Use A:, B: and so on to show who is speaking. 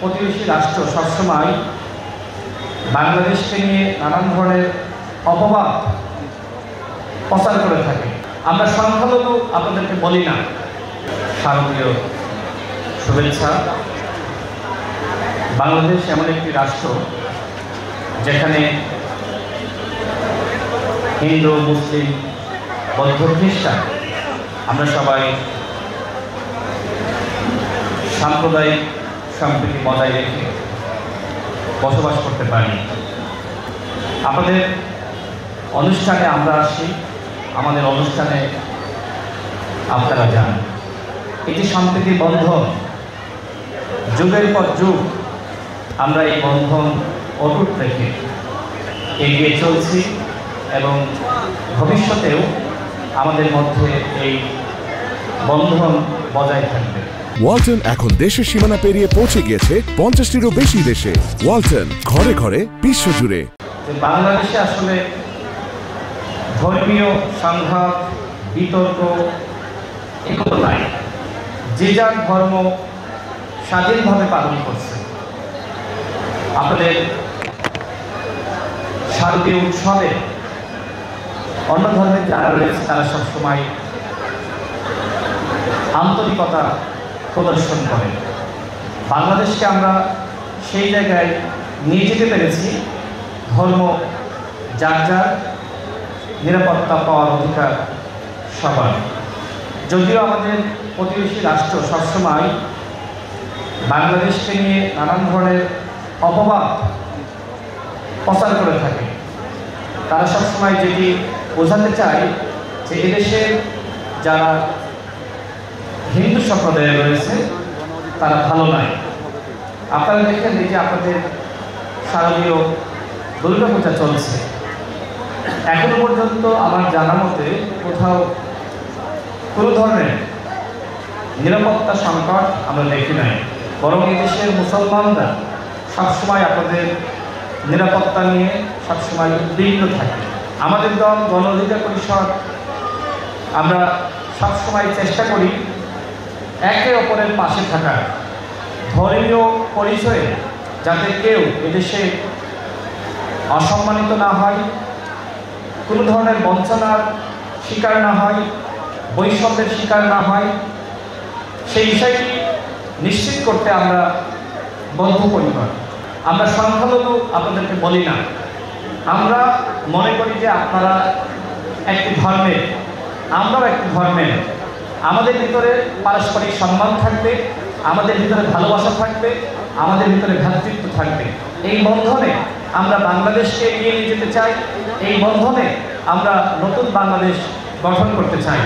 A: প্রতিবেশী রাষ্ট্র সবসময় বাংলাদেশকে নিয়ে নানান ধরনের অপবাদ প্রচার করে থাকে। আমরা সংখ্যালঘু আপনাদেরকে বলি না। শারদীয় শুভেচ্ছা। বাংলাদেশ এমন একটি রাষ্ট্র যেখানে হিন্দু, মুসলিম, বৌদ্ধ, খ্রিস্টান আমরা সবাই সাম্প্রদায়িক সম্প্রীতি বজায় রেখে বসবাস করতে পারি। আমাদের অনুষ্ঠানে আমরা আসি, আমাদের অনুষ্ঠানে আপনারা যান। এটি সম্প্রীতির বন্ধন, যুগের পর যুগ আমরা এই বন্ধন অটুট রেখে এগিয়ে চলছি এবং ভবিষ্যতেও আমাদের মধ্যে এই বন্ধন বজায় থাকবে।
B: ওয়ালটন এখন দেশের সীমানা পেরিয়ে পৌঁছে গিয়েছে 50টিরও বেশি দেশে। ওয়ালটন, ঘরে ঘরে, বিশ্বজুড়ে।
A: বাংলাদেশে আসলে ধর্মীয় সংঘাত, বিতর্ক এগুলো নাই। যে যার ধর্ম স্বাধীনভাবে পালন করছে। আপনাদের শারদীয় উৎসবে অন্য ধর্মের যারা রয়েছে তারা সবসময় আন্তরিকতা প্রদর্শন করে। বাংলাদেশকে আমরা সেই জায়গায় নিয়ে যেতে পেরেছি। ধর্ম যার যার, নিরাপত্তা পাওয়ার অধিকার সবার। যদিও আমাদের প্রতিবেশী রাষ্ট্র সবসময় বাংলাদেশকে নিয়ে নানান ধরনের অপবাদ প্রচার করে থাকে। তারা সবসময় যেটি বোঝাতে চায় যে এদেশের যারা হিন্দু সম্প্রদায় রয়েছে তারা ভালো নয়। আপনারা দেখেন এই যে আপনাদের শারদীয় দুর্গাপূজা চলছে, এখনো পর্যন্ত আমার জানা মতে কোথাও কোনো ধরনের নিরাপত্তা সংকট আমরা দেখি নাই। বরং এদেশের মুসলমানরা সবসময় আপনাদের নিরাপত্তা নিয়ে সবসময় উদ্বিগ্ন থাকে। আমাদের দল গণ অধিকার পরিষদ আমরা সবসময় চেষ্টা করি একে অপরের পাশে থাকার। ধর্মীয় পরিচয়ে যাতে কেউ এদেশে অসম্মানিত না হয়, কোনো ধরনের বঞ্চনার শিকার না হয়, বৈষম্যের শিকার না হয়, সেই বিষয়টি নিশ্চিত করতে আমরা বদ্ধপরিকর। আমরা সংখ্যালঘু আপনাদেরকে বলি না। আমরা মনে করি যে আপনারা একটি ধর্মের, আমরাও একটি ধর্মের। আমাদের ভিতরে পারস্পরিক সম্মান থাকবে, আমাদের ভিতরে ভালোবাসা থাকবে, আমাদের ভিতরে ভ্রাতৃত্ব থাকবে। এই বন্ধনে আমরা বাংলাদেশকে এগিয়ে নিয়ে যেতে চাই। এই বন্ধনে আমরা নতুন বাংলাদেশ গঠন করতে চাই।